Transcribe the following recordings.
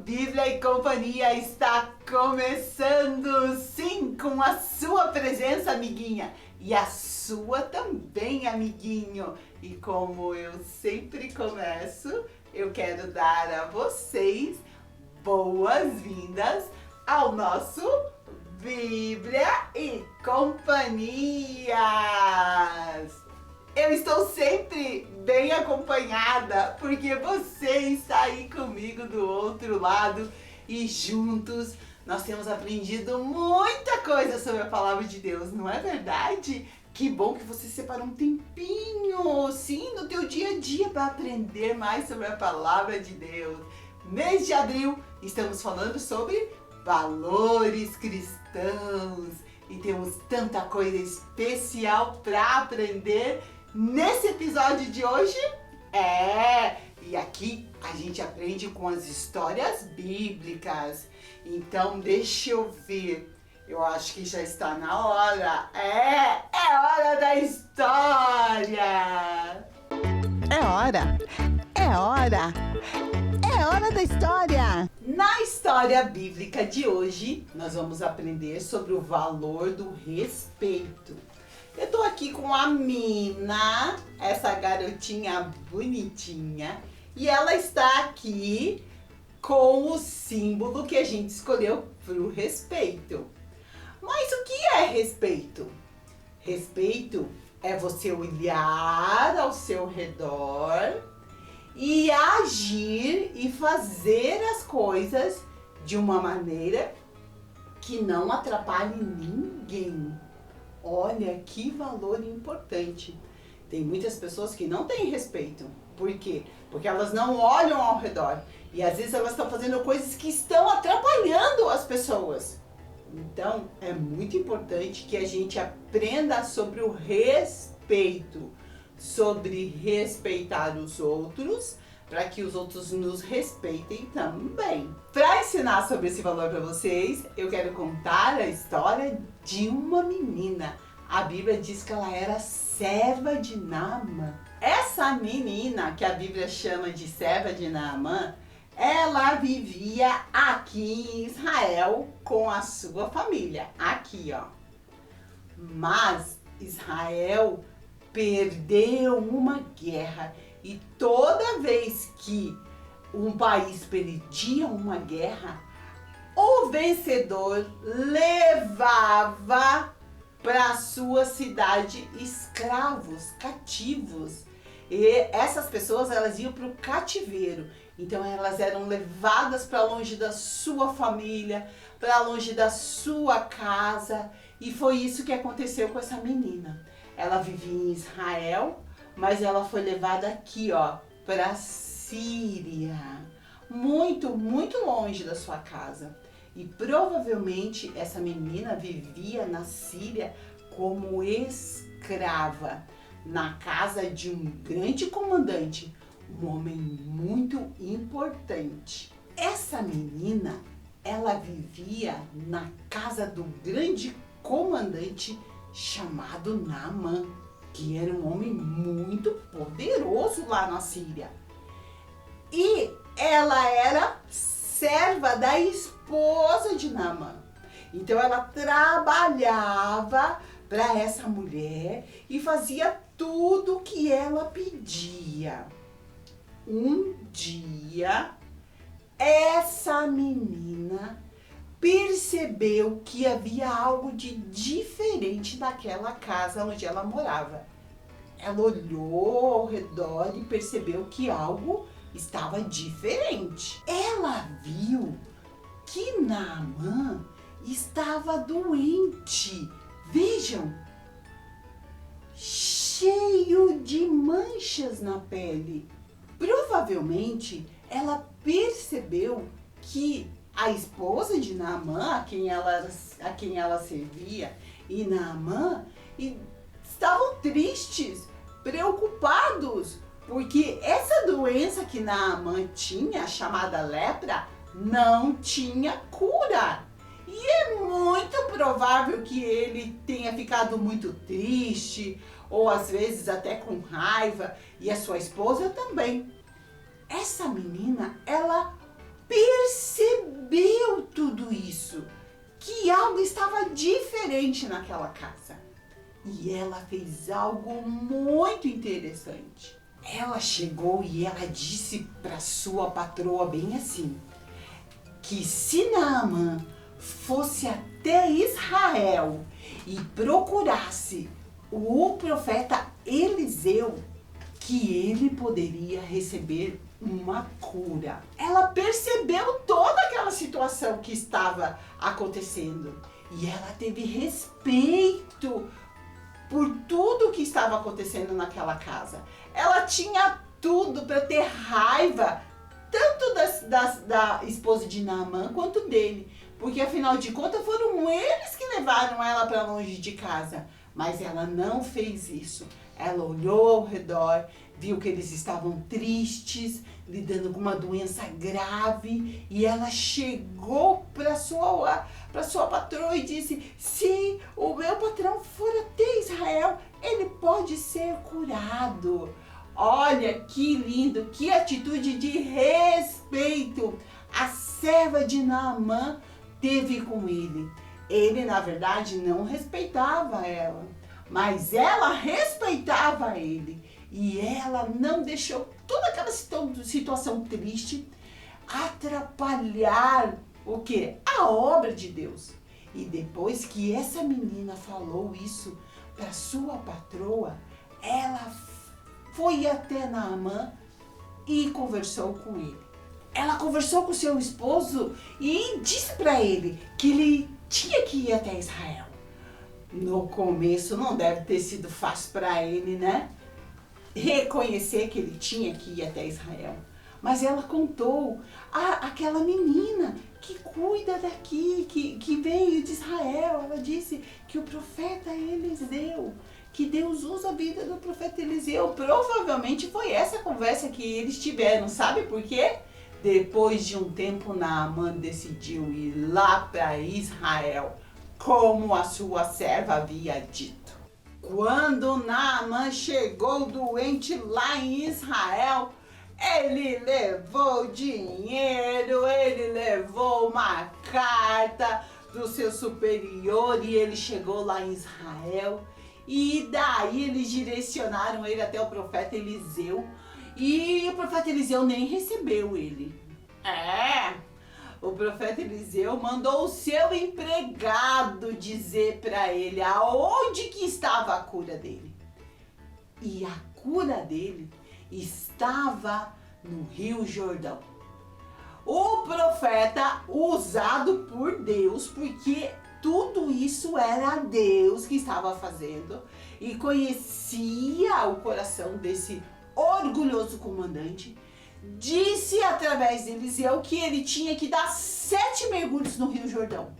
Bíblia e Companhia está começando, sim, com a sua presença, amiguinha, e a sua também, amiguinho. E como eu sempre começo, eu quero dar a vocês boas-vindas ao nosso Bíblia e Companhias. Eu estou sempre bem acompanhada, porque você está aí comigo do outro lado e juntos nós temos aprendido muita coisa sobre a palavra de Deus, não é verdade? Que bom que você separou um tempinho, sim, no teu dia a dia para aprender mais sobre a palavra de Deus. Mês de abril, estamos falando sobre valores cristãos e temos tanta coisa especial para aprender. Nesse episódio de hoje, e aqui a gente aprende com as histórias bíblicas. Então deixa eu ver, eu acho que já está na hora. É hora da história! É hora da história! Na história bíblica de hoje, nós vamos aprender sobre o valor do respeito. Eu tô aqui com a Mina, essa garotinha bonitinha, e ela está aqui com o símbolo que a gente escolheu pro respeito. Mas o que é respeito? Respeito é você olhar ao seu redor e agir e fazer as coisas de uma maneira que não atrapalhe ninguém. Olha que valor importante. Tem muitas pessoas que não têm respeito. Por quê? Porque elas não olham ao redor. E às vezes elas estão fazendo coisas que estão atrapalhando as pessoas. Então é muito importante que a gente aprenda sobre o respeito. Sobre respeitar os outros, para que os outros nos respeitem também. Para ensinar sobre esse valor para vocês, eu quero contar a história de uma menina. A Bíblia diz que ela era serva de Naamã. Essa menina, que a Bíblia chama de serva de Naamã, ela vivia aqui em Israel com a sua família. Aqui, ó. Mas Israel perdeu uma guerra. E toda vez que um país perdia uma guerra, o vencedor levava para sua cidade escravos, cativos. E essas pessoas, elas iam para o cativeiro. Então elas eram levadas para longe da sua família, para longe da sua casa. E foi isso que aconteceu com essa menina. Ela vivia em Israel, mas ela foi levada aqui, ó, para Síria, muito longe da sua casa. E provavelmente essa menina vivia na Síria como escrava, na casa de um grande comandante, um homem muito importante. Essa menina, ela vivia na casa do grande comandante chamado Naamã, que era um homem muito poderoso lá na Síria. E ela era serva da esposa de Naamã. Então ela trabalhava para essa mulher e fazia tudo o que ela pedia. Um dia, essa menina percebeu que havia algo de diferente naquela casa onde ela morava. Ela olhou ao redor e percebeu que algo estava diferente. Ela viu que Naamã estava doente. Vejam, cheio de manchas na pele. Provavelmente ela percebeu que a esposa de Naamã, a quem ela servia, e Naamã estavam tristes, preocupados, porque essa doença que Naamã tinha, chamada lepra, não tinha cura. E é muito provável que ele tenha ficado muito triste, ou às vezes até com raiva, e a sua esposa também. Essa menina, ela percebeu diferente naquela casa. E ela fez algo muito interessante. Ela chegou e ela disse para sua patroa bem assim, que se Naamã fosse até Israel e procurasse o profeta Eliseu, que ele poderia receber uma cura. Ela percebeu toda aquela situação que estava acontecendo e ela teve respeito por tudo que estava acontecendo naquela casa. Ela tinha tudo para ter raiva, tanto da esposa de Naamã quanto dele, porque afinal de contas foram eles que levaram ela para longe de casa. Mas ela não fez isso. Ela olhou ao redor, viu que eles estavam tristes, lidando com uma doença grave, e ela chegou para sua patroa e disse: se o meu patrão for até Israel, ele pode ser curado. Olha que lindo, que atitude de respeito a serva de Naamã teve com ele. Ele, na verdade, não respeitava ela, mas ela respeitava ele. E ela não deixou toda aquela situação triste atrapalhar o quê? A obra de Deus. E depois que essa menina falou isso para sua patroa, ela foi até Naamã e conversou com ele. Ela conversou com seu esposo e disse para ele que ele tinha que ir até Israel. No começo não deve ter sido fácil para ele, né? Reconhecer que ele tinha que ir até Israel. Mas ela contou aquela menina que cuida daqui, que veio de Israel. Ela disse que o profeta Eliseu, que Deus usa a vida do profeta Eliseu. Provavelmente foi essa conversa que eles tiveram. Sabe por quê? Depois de um tempo, Naamã decidiu ir lá para Israel, como a sua serva havia dito. Quando Naamã chegou doente lá em Israel, ele levou dinheiro, ele levou uma carta do seu superior e ele chegou lá em Israel. E daí eles direcionaram ele até o profeta Eliseu. E o profeta Eliseu nem recebeu ele. O profeta Eliseu mandou o seu empregado dizer para ele aonde que estava a cura dele. E a cura dele estava no Rio Jordão. O profeta usado por Deus, porque tudo isso era Deus que estava fazendo e conhecia o coração desse orgulhoso comandante, disse através de Eliseu que ele tinha que dar 7 mergulhos no Rio Jordão.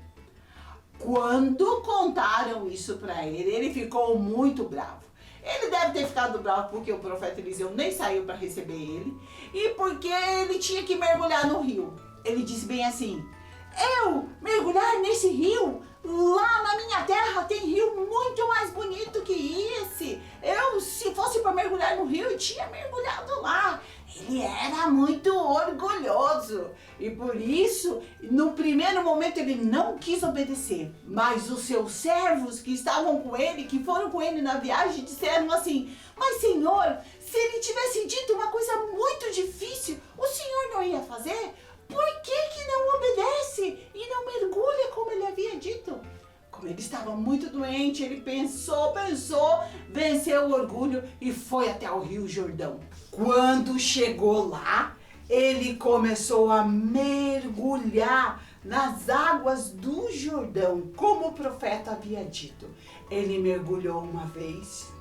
Quando contaram isso para ele, ele ficou muito bravo. Ele deve ter ficado bravo porque o profeta Eliseu nem saiu para receber ele e porque ele tinha que mergulhar no rio. Ele disse bem assim: eu mergulhar nesse rio? Lá na minha terra tem rio muito mais bonito que esse. Eu, se fosse para mergulhar no rio, eu tinha mergulhado lá. Ele era muito orgulhoso e por isso, no primeiro momento, ele não quis obedecer. Mas os seus servos que estavam com ele, que foram com ele na viagem, disseram assim: mas Senhor, se ele tivesse dito uma coisa muito difícil, o Senhor não ia fazer? Por que não obedece e não mergulha como ele havia dito? Como ele estava muito doente, ele pensou, venceu o orgulho e foi até o Rio Jordão. Quando chegou lá, ele começou a mergulhar nas águas do Jordão, como o profeta havia dito. Ele mergulhou uma vez,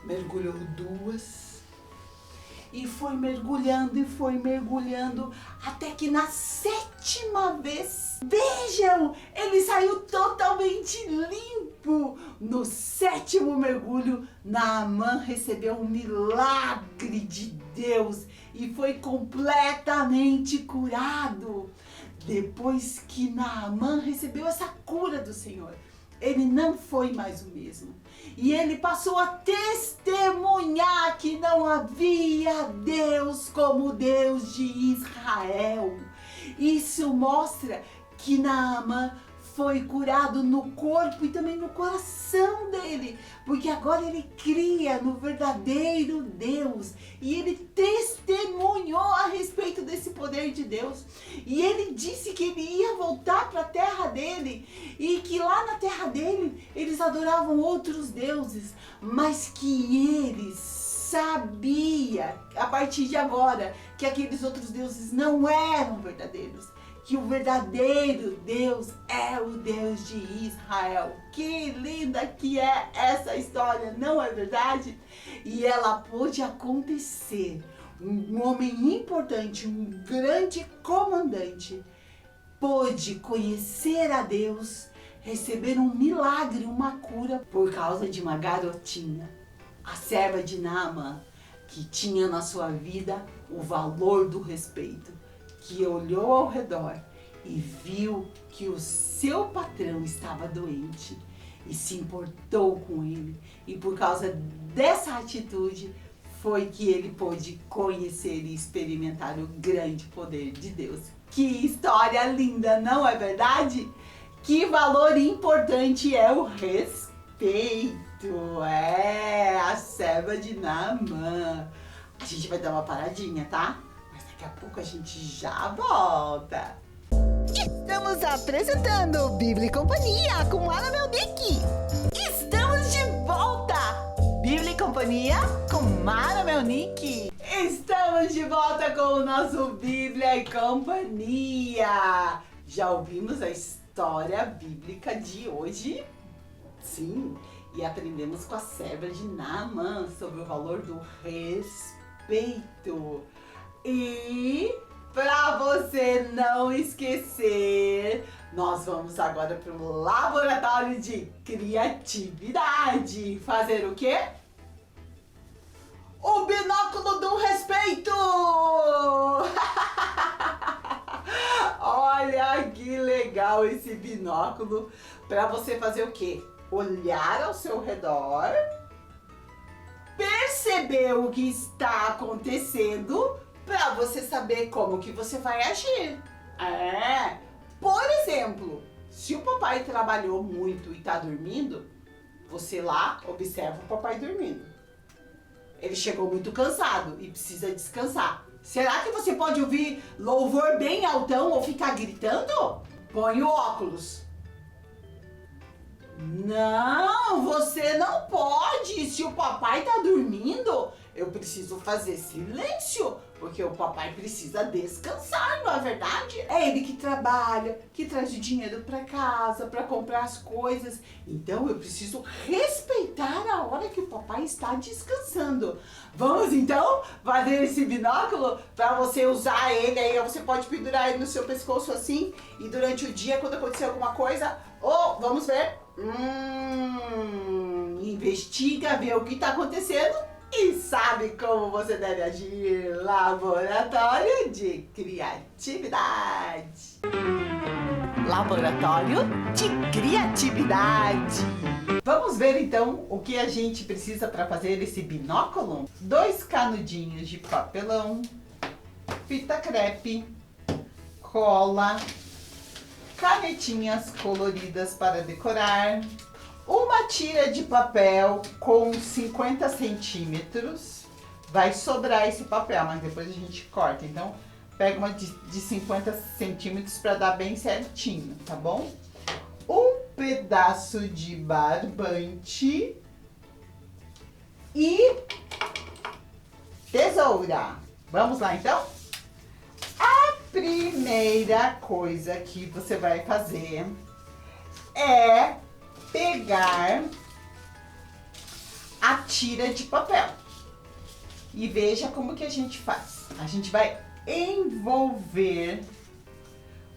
mergulhou 2, e foi mergulhando, até que na 7ª vez, vejam, ele saiu totalmente limpo. No 7º mergulho, Naamã recebeu um milagre de Deus e foi completamente curado. Depois que Naamã recebeu essa cura do Senhor, ele não foi mais o mesmo. E ele passou a testemunhar que não havia Deus como o Deus de Israel. Isso mostra que Naamã foi curado no corpo e também no coração dele, porque agora ele cria no verdadeiro Deus e ele testemunhou a respeito desse poder de Deus. E ele disse que ele ia voltar para a terra dele e que lá na terra dele eles adoravam outros deuses, mas que ele sabia a partir de agora que aqueles outros deuses não eram verdadeiros. Que o verdadeiro Deus é o Deus de Israel. Que linda que é essa história, não é verdade? E ela pôde acontecer. Um homem importante, um grande comandante, pôde conhecer a Deus, receber um milagre, uma cura, por causa de uma garotinha, a serva de Naamã, que tinha na sua vida o valor do respeito. Que olhou ao redor e viu que o seu patrão estava doente e se importou com ele. E por causa dessa atitude foi que ele pôde conhecer e experimentar o grande poder de Deus. Que história linda, não é verdade? Que valor importante é o respeito. É a serva de Naamã. A gente vai dar uma paradinha, tá? Daqui a pouco a gente já volta. Estamos apresentando Bíblia e Companhia com Mara Melnick. Estamos de volta! Bíblia e Companhia com Mara Melnick. Estamos de volta com o nosso Bíblia e Companhia. Já ouvimos a história bíblica de hoje? Sim, e aprendemos com a serva de Naamã sobre o valor do respeito. E para você não esquecer, nós vamos agora para o laboratório de criatividade. Fazer o quê? O binóculo do respeito! Olha que legal esse binóculo para você fazer o quê? Olhar ao seu redor, perceber o que está acontecendo, para você saber como que você vai agir. Por exemplo, se o papai trabalhou muito e está dormindo, você lá observa o papai dormindo. Ele chegou muito cansado e precisa descansar. Será que você pode ouvir louvor bem altão ou ficar gritando? Põe o óculos. Não, você não pode. Se o papai está dormindo, eu preciso fazer silêncio, porque o papai precisa descansar, não é verdade? É ele que trabalha, que traz o dinheiro para casa, para comprar as coisas. Então eu preciso respeitar a hora que o papai está descansando. Vamos então fazer esse binóculo para você usar ele aí. Você pode pendurar ele no seu pescoço assim, e durante o dia, quando acontecer alguma coisa, vamos ver. Investiga, vê o que está acontecendo e sabe como você deve agir. Laboratório de Criatividade. Laboratório de Criatividade. Vamos ver então o que a gente precisa para fazer esse binóculo? 2 canudinhos de papelão, fita crepe, cola, canetinhas coloridas para decorar, uma tira de papel com 50 centímetros. Vai sobrar esse papel, mas depois a gente corta. Então, pega uma de 50 centímetros para dar bem certinho, tá bom? Um pedaço de barbante e tesoura. Vamos lá, então? A primeira coisa que você vai fazer é pegar a tira de papel. E veja como que a gente faz. A gente vai envolver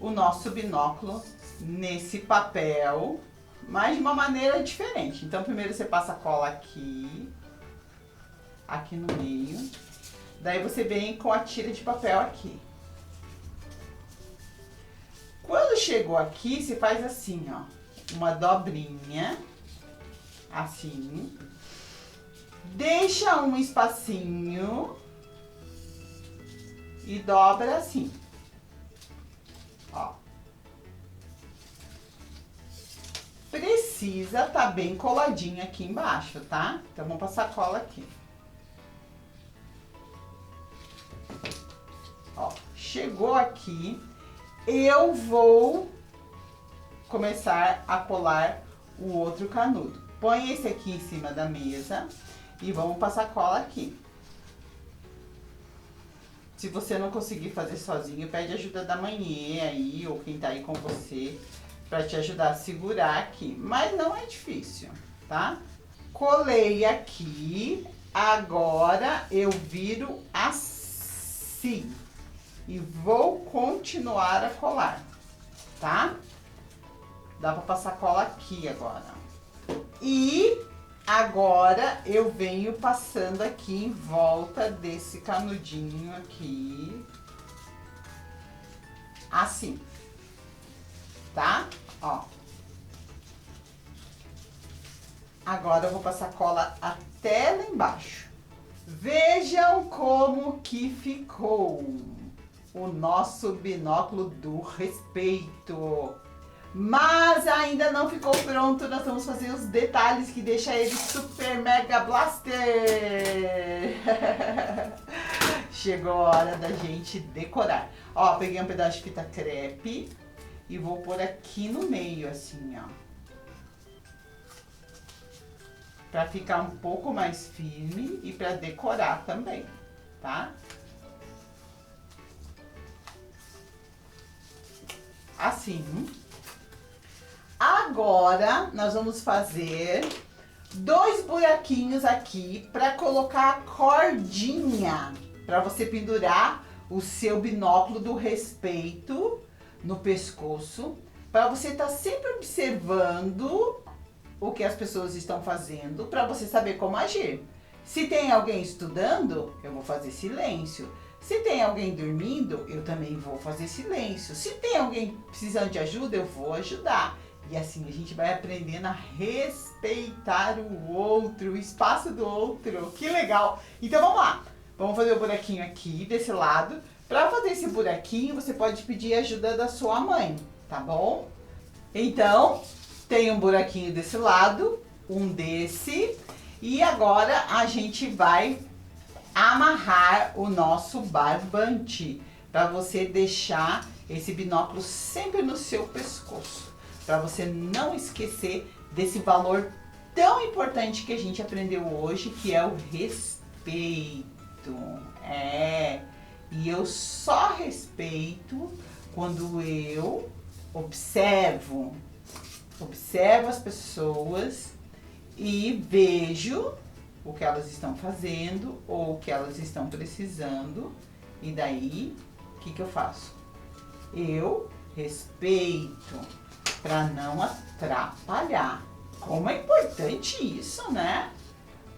o nosso binóculo nesse papel, mas de uma maneira diferente. Então, primeiro você passa a cola aqui no meio. Daí você vem com a tira de papel aqui. Quando chegou aqui, você faz assim, ó, uma dobrinha, assim. Deixa um espacinho e dobra assim, ó. precisa tá bem coladinho aqui embaixo, tá? Então, vamos passar cola aqui. Ó, chegou aqui, eu vou começar a colar o outro canudo. Põe esse aqui em cima da mesa e vamos passar cola aqui. Se você não conseguir fazer sozinho, pede ajuda da mãe aí, ou quem tá aí com você, pra te ajudar a segurar aqui. Mas não é difícil, tá? Colei aqui, agora eu viro assim. E vou continuar a colar, tá? Dá pra passar cola aqui agora. E agora eu venho passando aqui em volta desse canudinho aqui. Assim. Tá? Ó. Agora eu vou passar cola até lá embaixo. Vejam como que ficou o nosso binóculo do respeito. Mas ainda não ficou pronto, nós vamos fazer os detalhes que deixa ele super mega blaster. Chegou a hora da gente decorar. Ó, peguei um pedaço de fita crepe e vou pôr aqui no meio, assim, ó. Pra ficar um pouco mais firme e pra decorar também, tá? Assim. Agora, nós vamos fazer 2 buraquinhos aqui para colocar a cordinha, para você pendurar o seu binóculo do respeito no pescoço, para você estar sempre observando o que as pessoas estão fazendo, para você saber como agir. Se tem alguém estudando, eu vou fazer silêncio. Se tem alguém dormindo, eu também vou fazer silêncio. Se tem alguém precisando de ajuda, eu vou ajudar. E assim a gente vai aprendendo a respeitar o outro, o espaço do outro. Que legal! Então vamos lá. Vamos fazer o buraquinho aqui desse lado. Para fazer esse buraquinho, você pode pedir ajuda da sua mãe, tá bom? Então, tem um buraquinho desse lado, um desse. E agora a gente vai amarrar o nosso barbante para você deixar esse binóculo sempre no seu pescoço. Para você não esquecer desse valor tão importante que a gente aprendeu hoje, que é o respeito. E eu só respeito quando eu observo as pessoas e vejo o que elas estão fazendo ou o que elas estão precisando. E daí, o que eu faço? Eu respeito para não atrapalhar. Como é importante isso, né?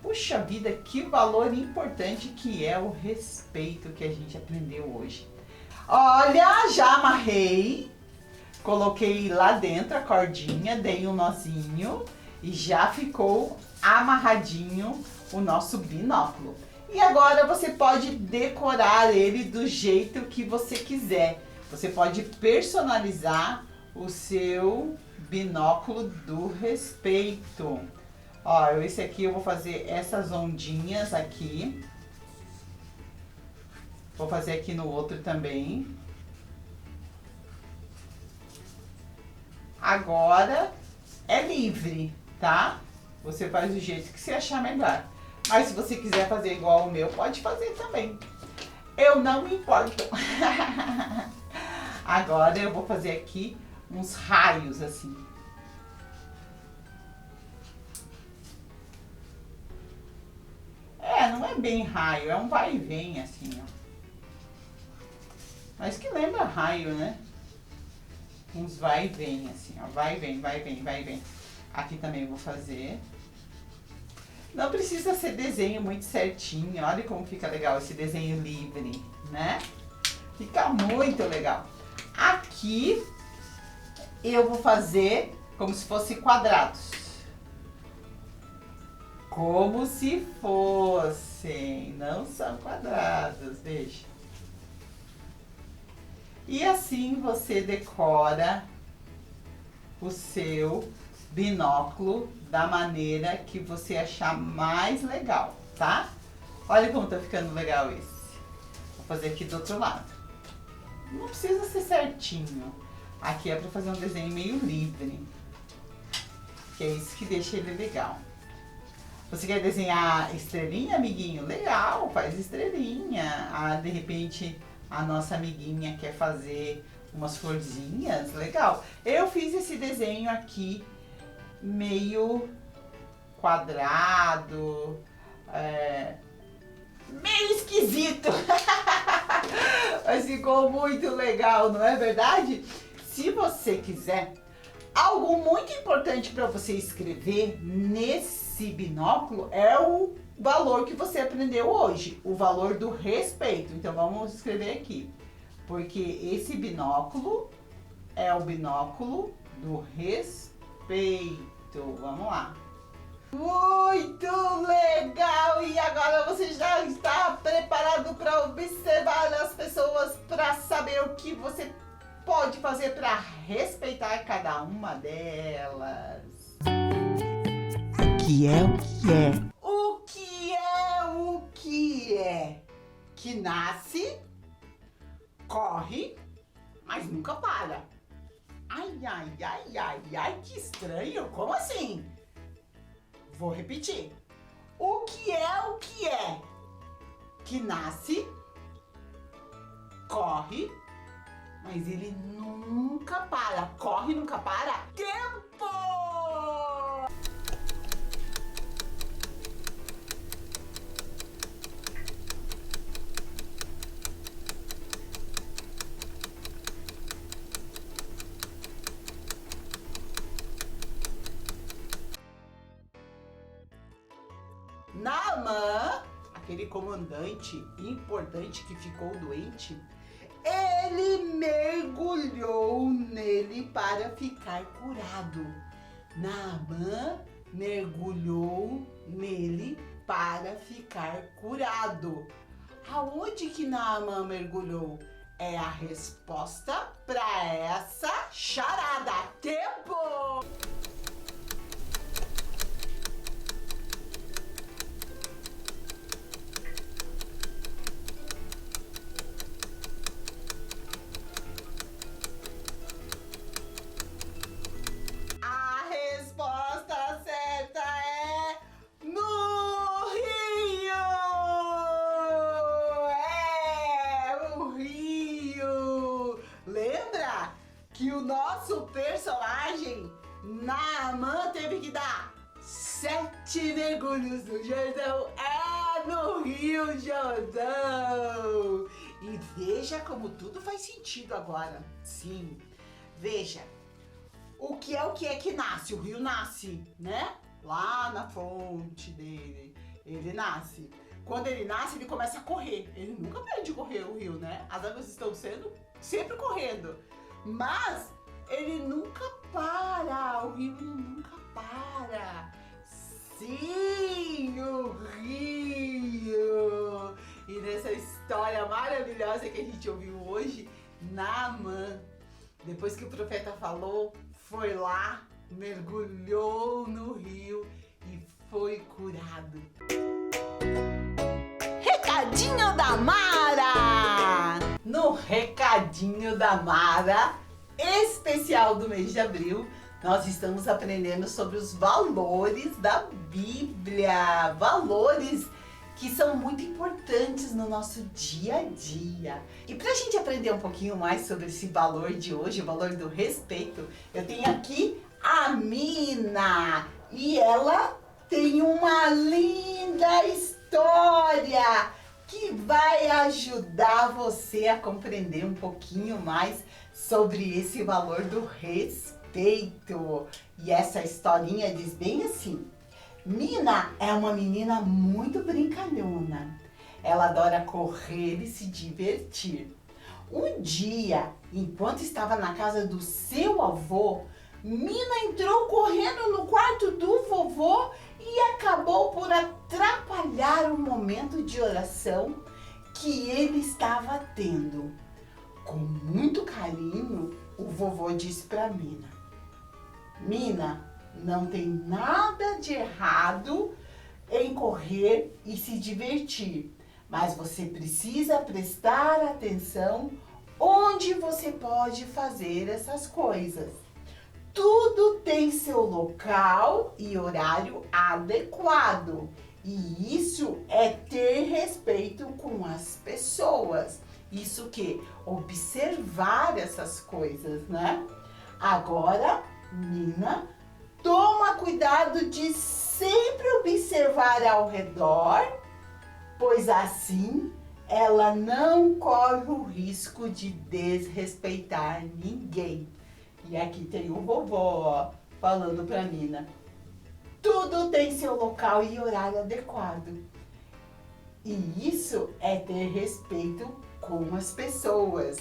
Puxa vida, que valor importante que é o respeito que a gente aprendeu hoje. Olha, já amarrei, coloquei lá dentro a cordinha, dei um nozinho e já ficou amarradinho o nosso binóculo. E agora você pode decorar ele do jeito que você quiser. Você pode personalizar o seu binóculo do respeito. Ó, esse aqui eu vou fazer essas ondinhas aqui. Vou fazer aqui no outro também. Agora é livre, tá? Você faz do jeito que você achar melhor. Mas se você quiser fazer igual o meu, pode fazer também. Eu não me importo. Agora eu vou fazer aqui uns raios assim. Não é bem raio, é um vai e vem assim, ó. Mas que lembra raio, né? Uns vai e vem assim, ó. Vai e vem, vai e vem, vai e vem. Aqui também eu vou fazer. Não precisa ser desenho muito certinho. Olha como fica legal esse desenho livre, né? Fica muito legal. Aqui eu vou fazer como se fosse quadrados. Como se fossem, não são quadrados, veja. E assim você decora o seu binóculo da maneira que você achar mais legal, tá? Olha como tá ficando legal esse. Vou fazer aqui do outro lado. Não precisa ser certinho. Aqui é para fazer um desenho meio livre, que é isso que deixa ele legal. Você quer desenhar estrelinha, amiguinho? Legal, faz estrelinha. Ah, de repente a nossa amiguinha quer fazer umas florzinhas, legal. Eu fiz esse desenho aqui meio quadrado, meio esquisito. Mas ficou muito legal, não é verdade? Se você quiser, algo muito importante para você escrever nesse binóculo é o valor que você aprendeu hoje, o valor do respeito. Então vamos escrever aqui, porque esse binóculo é o binóculo do respeito. Vamos lá. Muito legal! E agora você já está preparado para observar as pessoas, para saber o que você pode fazer para respeitar cada uma delas. O que é o que é? O que é o que é? Que nasce, corre, mas nunca para. Ai, ai, ai, ai, ai, que estranho! Como assim? Vou repetir. O que é? Que nasce, corre, mas ele nunca para. Corre, nunca para. Tempo! Naaman, aquele comandante importante que ficou doente, ele mergulhou nele para ficar curado. Naaman mergulhou nele para ficar curado. Aonde que Naaman mergulhou? É a resposta para essa charada. Tempo! Que o nosso personagem Naaman teve que dar 7 mergulhos no Jordão. No Rio Jordão. E veja como tudo faz sentido agora. Sim, veja. O que é que nasce? O rio nasce, né? Lá na fonte dele. Ele nasce. Quando ele nasce, ele começa a correr. Ele nunca perde de correr o rio, né? As águas estão sendo sempre correndo. Mas ele nunca para, o rio nunca para. Sim, o rio! E nessa história maravilhosa que a gente ouviu hoje, Naaman, depois que o profeta falou, foi lá, mergulhou no rio e foi curado. Recadinho da Mara! No Recadinho da Mara, especial do mês de abril, nós estamos aprendendo sobre os valores da Bíblia. Valores que são muito importantes no nosso dia a dia. E para a gente aprender um pouquinho mais sobre esse valor de hoje, o valor do respeito, eu tenho aqui a Mina. E ela tem uma linda história que vai ajudar você a compreender um pouquinho mais sobre esse valor do respeito. E essa historinha diz bem assim: Mina é uma menina muito brincalhona. Ela adora correr e se divertir. Um dia, enquanto estava na casa do seu avô, Mina entrou correndo no quarto do vovô e acabou por atrapalhar o momento de oração que ele estava tendo. Com muito carinho, o vovô disse para Mina: Mina, Não tem nada de errado em correr e se divertir, mas você precisa prestar atenção onde você pode fazer essas coisas. Tudo tem seu local e horário adequado, e isso é ter respeito com as pessoas. Isso que observar essas coisas, né? Agora, Nina, toma cuidado de sempre observar ao redor, pois assim ela não corre o risco de desrespeitar ninguém. E aqui tem o vovô, ó, falando pra Nina. Tudo tem seu local e horário adequado. E isso é ter respeito com as pessoas.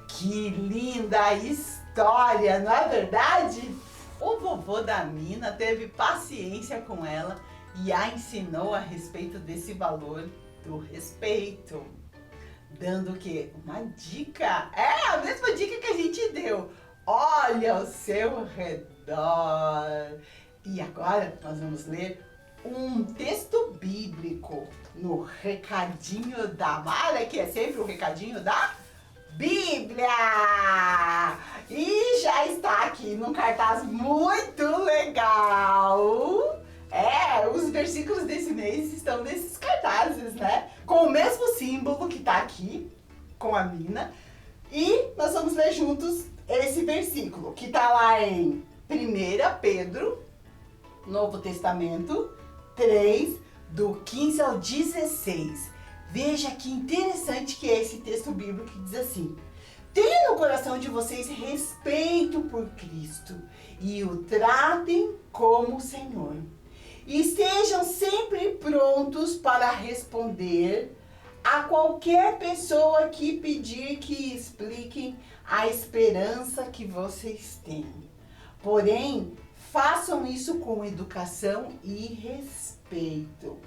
Que linda história, não é verdade? O vovô da Nina teve paciência com ela e a ensinou a respeito desse valor do respeito. Dando o quê? Uma dica. É a mesma dica que a gente deu. Olha ao seu redor. E agora nós vamos ler um texto bíblico no recadinho da Mara, que é sempre o recadinho da Bíblia. E já está aqui num cartaz muito legal. Os versículos desse mês estão nesses cartazes, né? Com o mesmo símbolo que está aqui, com a Nina. E nós vamos ler juntos esse versículo, que está lá em 1 Pedro, Novo Testamento, 3, do 15 ao 16. Veja que interessante que é esse texto bíblico que diz assim: tenha no coração de vocês respeito por Cristo e o tratem como o Senhor. E estejam sempre prontos para responder a qualquer pessoa que pedir que expliquem a esperança que vocês têm. Porém, façam isso com educação e respeito.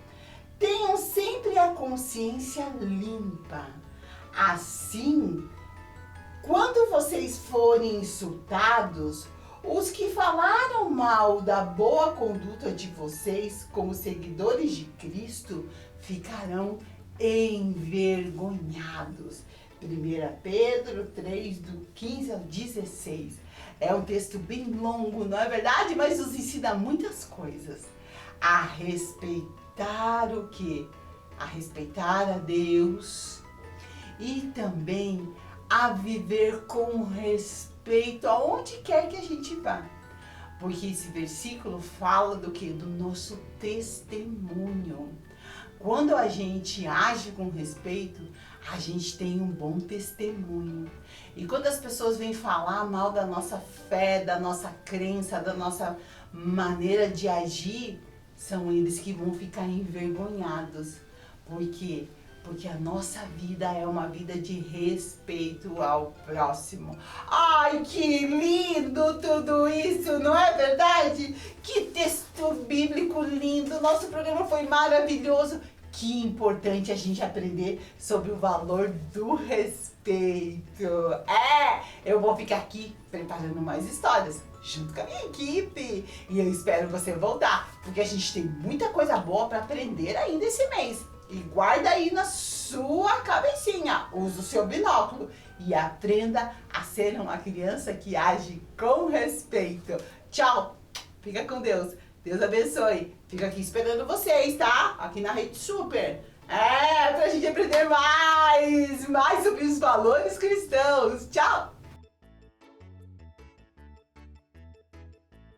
Tenham sempre a consciência limpa. Assim, quando vocês forem insultados, os que falaram mal da boa conduta de vocês como seguidores de Cristo ficarão envergonhados. 1 Pedro 3, do 15 ao 16. É um texto bem longo, não é verdade? Mas nos ensina muitas coisas. A respeitar o quê? A respeitar a Deus e também a viver com respeito aonde quer que a gente vá. Porque esse versículo fala do quê? Do nosso testemunho. Quando a gente age com respeito, a gente tem um bom testemunho. E quando as pessoas vêm falar mal da nossa fé, da nossa crença, da nossa maneira de agir, são eles que vão ficar envergonhados. Por quê? Porque a nossa vida é uma vida de respeito ao próximo. Ai, que lindo tudo isso, não é verdade? Que texto bíblico lindo, nosso programa foi maravilhoso. Que importante a gente aprender sobre o valor do respeito. Eu vou ficar aqui preparando mais histórias junto com a minha equipe. E eu espero você voltar, porque a gente tem muita coisa boa para aprender ainda esse mês. E guarda aí na sua cabecinha, use o seu binóculo e aprenda a ser uma criança que age com respeito. Tchau, fica com Deus, Deus abençoe. Fico aqui esperando vocês, tá? Aqui na Rede Super. Pra gente aprender mais sobre os valores cristãos. Tchau!